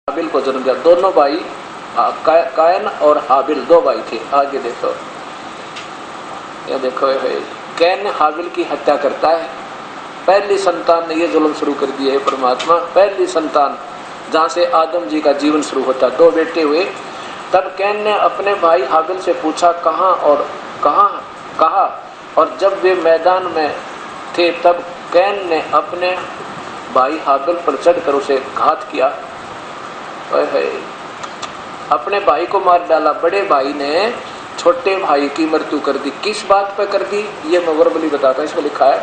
हाबिल को जन्म दिया। दोनों भाई कायन और हाबिल दो भाई थे। आगे देखो, ये देखो कैन ने हाबिल की हत्या करता है। पहली संतान ने ये जुल्म शुरू कर दिया है परमात्मा। पहली संतान जहाँ से आदम जी का जीवन शुरू होता, दो बेटे हुए। तब कैन ने अपने भाई हाबिल से पूछा कहाँ कहा, और जब वे मैदान में थे तब कैन ने अपने भाई हाबिल पर चढ़कर उसे घात किया। अपने भाई को मार डाला। बड़े भाई ने छोटे भाई की मृत्यु कर दी। किस बात पर कर दी ये मैं वर्बली बताता, इसमें लिखा है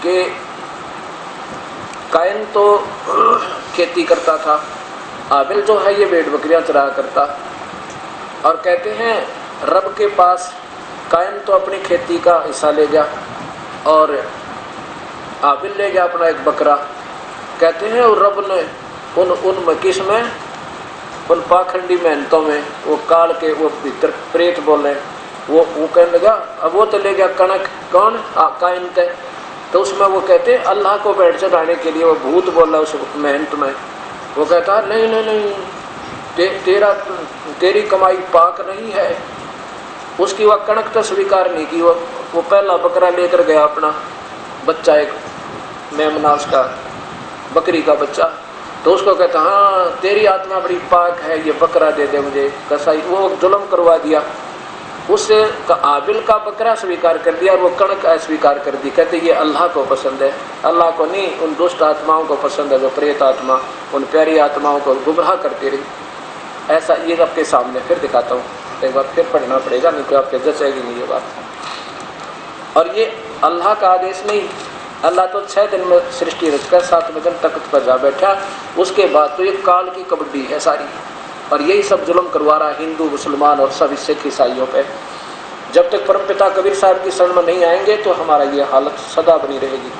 कि कायन तो खेती करता था, हाबिल जो है ये भेड़ बकरियां चरा करता। और कहते हैं रब के पास कायन तो अपनी खेती का हिस्सा ले गया और हाबिल ले गया अपना एक बकरा। कहते हैं और रब ने उन किस में, उन पाखंडी मेहनतों में वो काल के वो भीतर प्रेत बोले, वो कहने लगा अब वो तो ले गया कणक। कौन? कायन थे। तो उसमें वो कहते अल्लाह को बैठ चढ़ाने के लिए वो भूत बोला उस मेहनत में। वो कहता नहीं नहीं नहीं, तेरी कमाई पाक नहीं है। उसकी वह कणक तो स्वीकार नहीं की। वो पहला बकरा लेकर गया अपना बच्चा, एक मेमना उसका बकरी का बच्चा। तो उसको कहता हाँ तेरी आत्मा बड़ी पाक है, ये बकरा दे दे मुझे। कसाई वो जुल्म करवा दिया। उससे हाबिल का बकरा स्वीकार कर दिया और वो कणक अस्वीकार कर दी। कहते ये अल्लाह को पसंद है, अल्लाह को नहीं। उन दुष्ट आत्माओं को पसंद है जो प्रेत आत्मा उन प्यारी आत्माओं को गुमराह करती रही। ऐसा ये आपके सामने फिर दिखाता हूँ, एक बार फिर पढ़ना पड़ेगा, नहीं तो आपके जचेगी नहीं ये बात। और ये अल्लाह का आदेश नहीं। अल्लाह तो 6 दिन में सृष्टि रचकर 7वें दिन तख्त पर जा बैठा। उसके बाद तो ये काल की कबड्डी है सारी। और यही सब जुल्म करवा रहा हिंदू मुसलमान और सब सिख ईसाइयों पे। जब तक परमपिता कबीर साहब की शरण में नहीं आएंगे तो हमारा ये हालत सदा बनी रहेगी।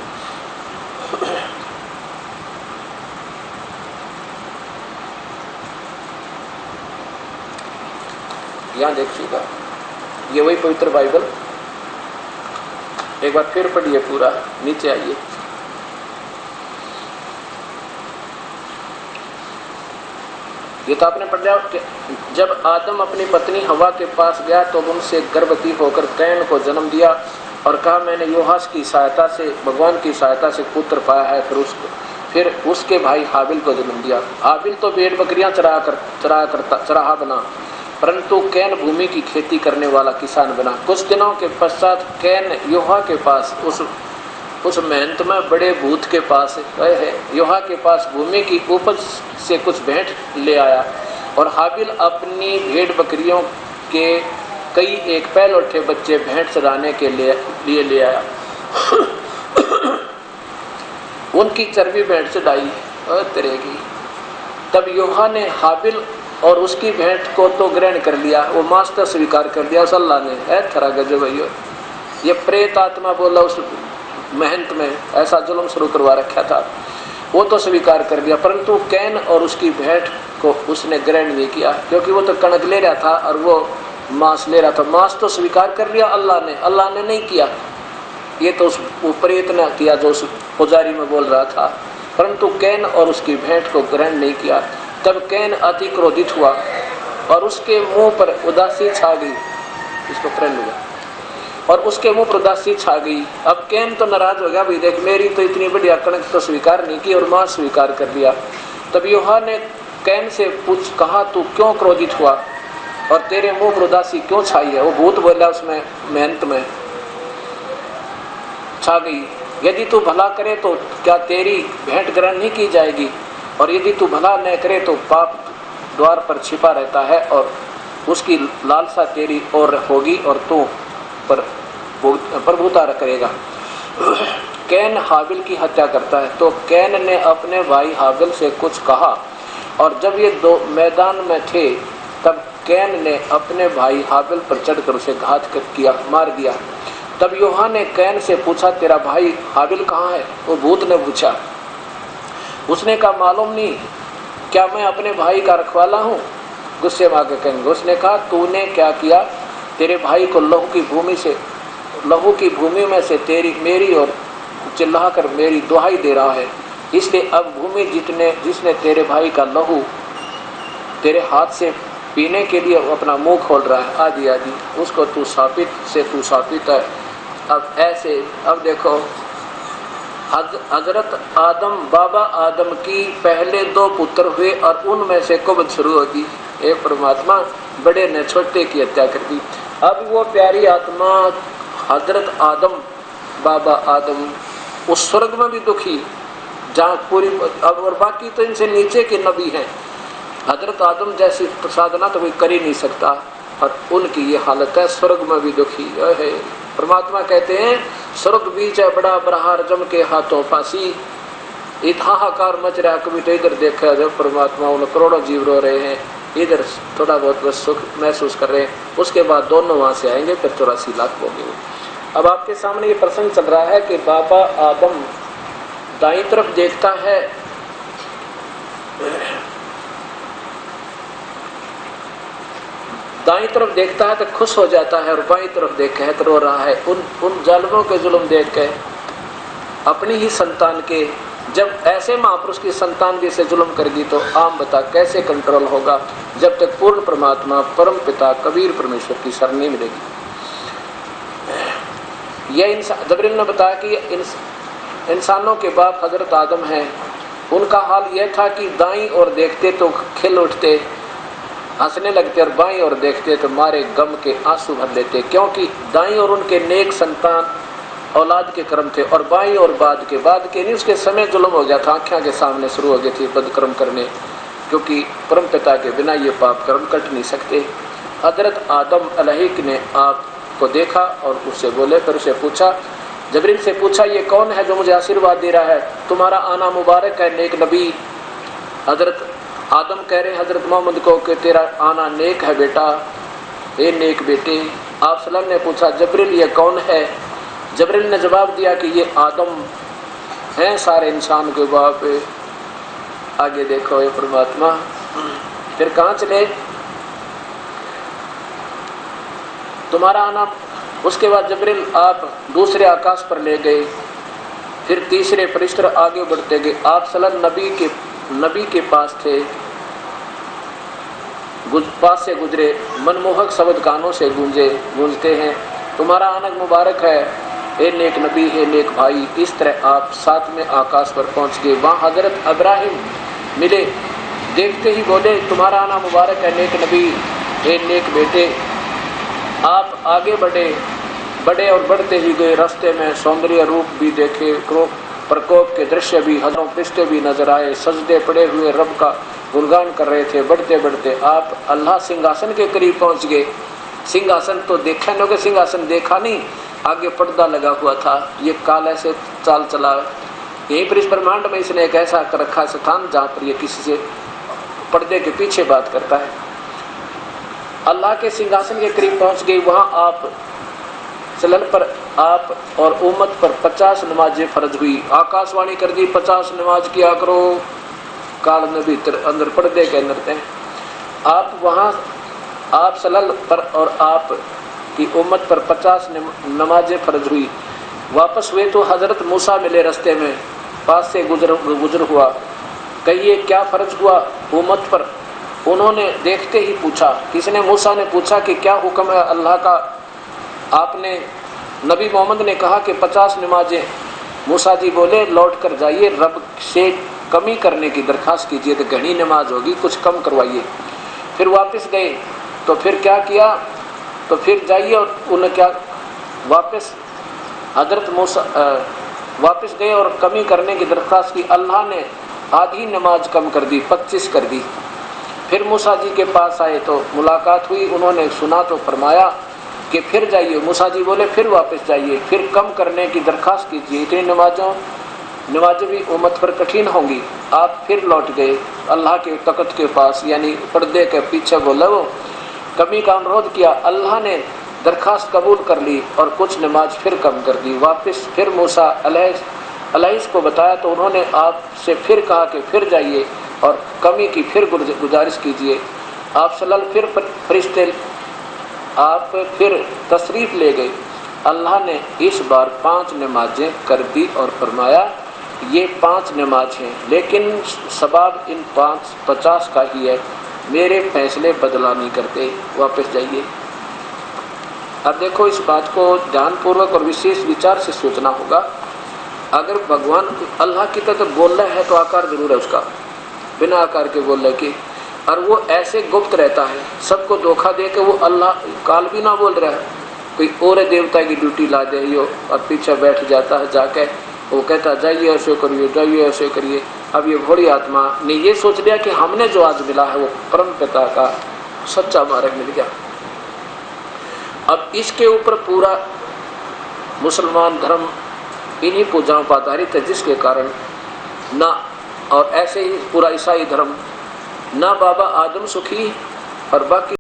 यहाँ देखिएगा, ये वही पवित्र बाइबल, एक बार फिर पढ़िए पूरा, नीचे आइए। ये तो आपने पढ़ लिया। जब आदम अपनी पत्नी हवा के पास गया तो उनसे गर्भवती होकर कैन को जन्म दिया और कहा मैंने योहास की सहायता से, भगवान की सहायता से पुत्र पाया है। फिर उसके भाई हाबिल को जन्म दिया। हाबिल तो भेड़ बकरियां चराहा बना, परंतु कैन भूमि की खेती करने वाला किसान बना। कुछ दिनों के पश्चात कैन योहा के पास उस मेहनत में बड़े भूत के पास है, योहा के पास भूमि की उपज से कुछ भेंट ले आया। और हाबिल अपनी भेड़ बकरियों के कई एक पहलौठे बच्चे भेंट चराने के लिए ले आया। उनकी चर्बी भेंट चढ़ाई और तरेगी। तब योहा ने हाबिल और उसकी भेंट को तो ग्रहण कर लिया, वो मांस तो स्वीकार कर लिया उस अल्लाह ने। है थरा गजब भैया, ये प्रेत आत्मा बोला उस मेहनत में ऐसा जुल्म शुरू करवा रखा था, वो तो स्वीकार कर लिया। परंतु कैन और उसकी भेंट को उसने ग्रहण नहीं किया, क्योंकि वो तो कणक ले रहा था और वो मांस ले रहा था। मांस तो स्वीकार कर लिया अल्लाह ने नहीं किया। ये तो उस प्रेत ने किया जो उस पुजारी में बोल रहा था। परंतु कैन और उसकी भेंट को ग्रहण नहीं किया। तब कैन अति क्रोधित हुआ और उसके मुंह पर उदासी छा गई। इसको प्रण हुआ और उसके मुंह पर उदासी छा गई। अब कैन तो नाराज हो गया, भाई देख मेरी तो इतनी बढ़िया कणक तो स्वीकार नहीं की और मांस स्वीकार कर लिया। तब योहा ने कैन से कहा तू क्यों क्रोधित हुआ और तेरे मुंह पर उदासी क्यों छाई है? वो भूत बोला उसमें मेहनत में छा गई। यदि तू भला करे तो क्या तेरी भेंट ग्रहण नहीं की जाएगी, और यदि तू भला न करे तो पाप द्वार पर छिपा रहता है और उसकी लालसा तेरी ओर होगी और तू पर प्रभुता करेगा। कैन हाबिल की हत्या करता है। तो कैन ने अपने भाई हाबिल से कुछ कहा, और जब ये दो मैदान में थे तब कैन ने अपने भाई हाबिल पर चढ़कर उसे घात किया, मार दिया। तब योहा ने कैन से पूछा तेरा भाई हाबिल कहाँ है? वो भूत ने पूछा। उसने कहा मालूम नहीं, क्या मैं अपने भाई का रखवाला हूँ? गुस्से में आकर कहेंगे। उसने कहा तूने क्या किया? तेरे भाई को लहू की भूमि में से तेरी मेरी और चिल्ला कर मेरी दुहाई दे रहा है, इसलिए अब भूमि जिसने तेरे भाई का लहू तेरे हाथ से पीने के लिए अपना मुंह खोल रहा है, आदि आदि, उसको तू साबित है। अब देखो, हजरत आदम, बाबा आदम की पहले 2 पुत्र हुए और उनमें से कुबत शुरू होगी। एक परमात्मा बड़े ने छोटे की हत्या कर दी। अब वो प्यारी आत्मा हजरत आदम, बाबा आदम उस स्वर्ग में भी दुखी, जहाँ पूरी, अब और बाकी तो इनसे नीचे के नबी हैं, हजरत आदम जैसी साधना तो कोई कर ही नहीं सकता, और उनकी ये हालत है, स्वर्ग में भी दुखी है। परमात्मा कहते हैं स्वर्ग बीच है बड़ा बरहार, जम के हाथों फांसी, हाहाकार मच रहा है। कभी तो इधर देखा जब परमात्मा उन करोड़ों जीव रो रहे हैं, इधर थोड़ा बहुत बस सुख महसूस कर रहे हैं, उसके बाद दोनों वहाँ से आएंगे, फिर 84 लाख होंगे। अब आपके सामने ये प्रसंग चल रहा है कि बाबा आदम दाईं तरफ देखता है, दाईं तरफ देखता है तो खुश हो जाता है, और बाईं तरफ देख के तो रो रहा है। उन जालिमों के जुल्म देख के, अपनी ही संतान के, जब ऐसे महापुरुष की संतान भी से जुल्म करेगी तो आम बता कैसे कंट्रोल होगा, जब तक पूर्ण परमात्मा परम पिता कबीर परमेश्वर की शरण नहीं मिलेगी। यह जबरील ने बताया कि इंसानों के बाप हजरत आदम हैं, उनका हाल यह था कि दाईं ओर देखते तो खिल उठते, हंसने लगते, और बाईं ओर देखते तो मारे गम के आंसू भर लेते, क्योंकि दाईं ओर उनके नेक संतान औलाद के कर्म थे, और बाईं ओर बाद के नहीं, उसके समय जुल्म हो गया था, आँखें के सामने शुरू हो गई थी बदकर्म करने, क्योंकि परम पिता के बिना ये पाप कर्म कट नहीं सकते। हजरत आदम अलैहि ने आपको देखा और उससे बोले, फिर उसे पूछा, जबरील से पूछा, ये कौन है जो मुझे आशीर्वाद दे रहा है, तुम्हारा आना मुबारक है नेक नबी। हजरत आदम कह रहे हजरत मोहम्मद को कि तेरा आना नेक है बेटा, ए नेक बेटे। आप सल्लल्लाहु अलैहि वसल्लम ने पूछा, जबरील ये कौन है? जबरील ने जवाब दिया कि ये आदम हैं, सारे इंसान के बाप। आगे देखो ये परमात्मा, फिर कहाँ चले, तुम्हारा आना। उसके बाद जबरील आप दूसरे आकाश पर ले गए, फिर तीसरे फरिश्ते आगे बढ़ते गए। आप सल्लल्लाहु अलैहि वसल्लम नबी के पास थे, पास से गुजरे, मनमोहक शब्द कानों से गूंजते हैं, तुम्हारा आना मुबारक है ए नेक नबी, ए नेक भाई। इस तरह आप 7वें आकाश पर पहुंच गए। वहाँ हजरत इब्राहिम मिले, देखते ही बोले, तुम्हारा आना मुबारक है नेक नबी, ए नेक बेटे। आप आगे बढ़े और बढ़ते ही गए, रास्ते में सौंदर्य रूप भी देखे, प्रकोप के दृश्य भी, हजारों फरिश्ते भी नजर आए, सजदे पड़े हुए रब का गुणगान कर रहे थे। बढ़ते बढ़ते आप अल्लाह सिंहासन के करीब पहुंच गए। सिंहासन तो देखा नहीं, सिंहासन देखा नहीं, आगे पर्दा लगा हुआ था। ये काल ऐसे चाल चला, यहीं पर इस ब्रह्मांड में इसने एक ऐसा कर रखा स्थान जहाँ पर ये किसी से पर्दे के पीछे बात करता है। अल्लाह के सिंहासन के करीब पहुंच गई। वहाँ आप चलन पर आप और उम्मत पर 50 नमाजें फर्ज हुई। आकाशवाणी कर दी, 50 नमाज किया करो। काल में भीतर अंदर पर्दे के अंदर थे आप। वहाँ आप सल्लल्लाहु पर और आप की उम्मत पर 50 नमाजें फर्ज हुई। वापस हुए तो हजरत मूसा मिले रास्ते में, पास से गुजर हुआ। कहिए क्या फर्ज हुआ उम्मत पर? उन्होंने देखते ही पूछा, किसने? मूसा ने पूछा कि क्या हुक्म है अल्लाह का? आपने नबी मोहम्मद ने कहा कि 50 नमाजें। मूसा जी बोले, लौट कर जाइए, रब से कमी करने की दरखास्त कीजिए, तो घनी नमाज होगी, कुछ कम करवाइए। फिर वापस गए तो फिर क्या किया? तो फिर जाइए और उन्हें क्या वापस हजरत मूसा वापस गए और कमी करने की दरखास्त की। अल्लाह ने आधी नमाज कम कर दी, 25 कर दी। फिर मूसा जी के पास आए तो मुलाकात हुई, उन्होंने सुना तो फरमाया कि फिर जाइए। मूसा जी बोले फिर वापस जाइए, फिर कम करने की दरखास्त कीजिए, इतनी नमाजें भी उम्मत पर कठिन होंगी। आप फिर लौट गए अल्लाह के तख्त के पास, यानी पर्दे के पीछे बोले, वो कमी का अनुरोध किया। अल्लाह ने दरखास्त कबूल कर ली और कुछ नमाज फिर कम कर दी। वापस फिर मूसा अलैहि को बताया तो उन्होंने आपसे फिर कहा कि फिर जाइए और कमी की फिर गुजारिश कीजिए। आप सल्लल्लाहु फिर फरिश्ते आप फिर तशरीफ़ ले गए। अल्लाह ने इस बार 5 नमाजें कर दी और फरमाया ये 5 नमाज हैं, लेकिन सवाब इन 50 का ही है, मेरे फैसले बदला नहीं करते, वापस जाइए। अब देखो, इस बात को ध्यानपूर्वक और विशेष विचार से सोचना होगा। अगर भगवान अल्लाह की तरफ बोल रहा है तो आकार जरूर है उसका, बिना आकार के बोल रहे कि, और वो ऐसे गुप्त रहता है, सबको धोखा दे के वो अल्लाह काल भी ना बोल रहा है, कोई और देवता की ड्यूटी ला दे हो और पीछे बैठ जाता है जाके, वो कहता जाइए ऐसे करिए, जाइए ऐसे करिए। अब ये भोली आत्मा ने ये सोच लिया कि हमने जो आज मिला है वो परम पिता का सच्चा मार्ग मिल गया। अब इसके ऊपर पूरा मुसलमान धर्म इन्हीं पूजाओं पर आधारित है, जिसके कारण ना, और ऐसे ही पूरा ईसाई धर्म, ना बाबा आदम सुखी और बाकी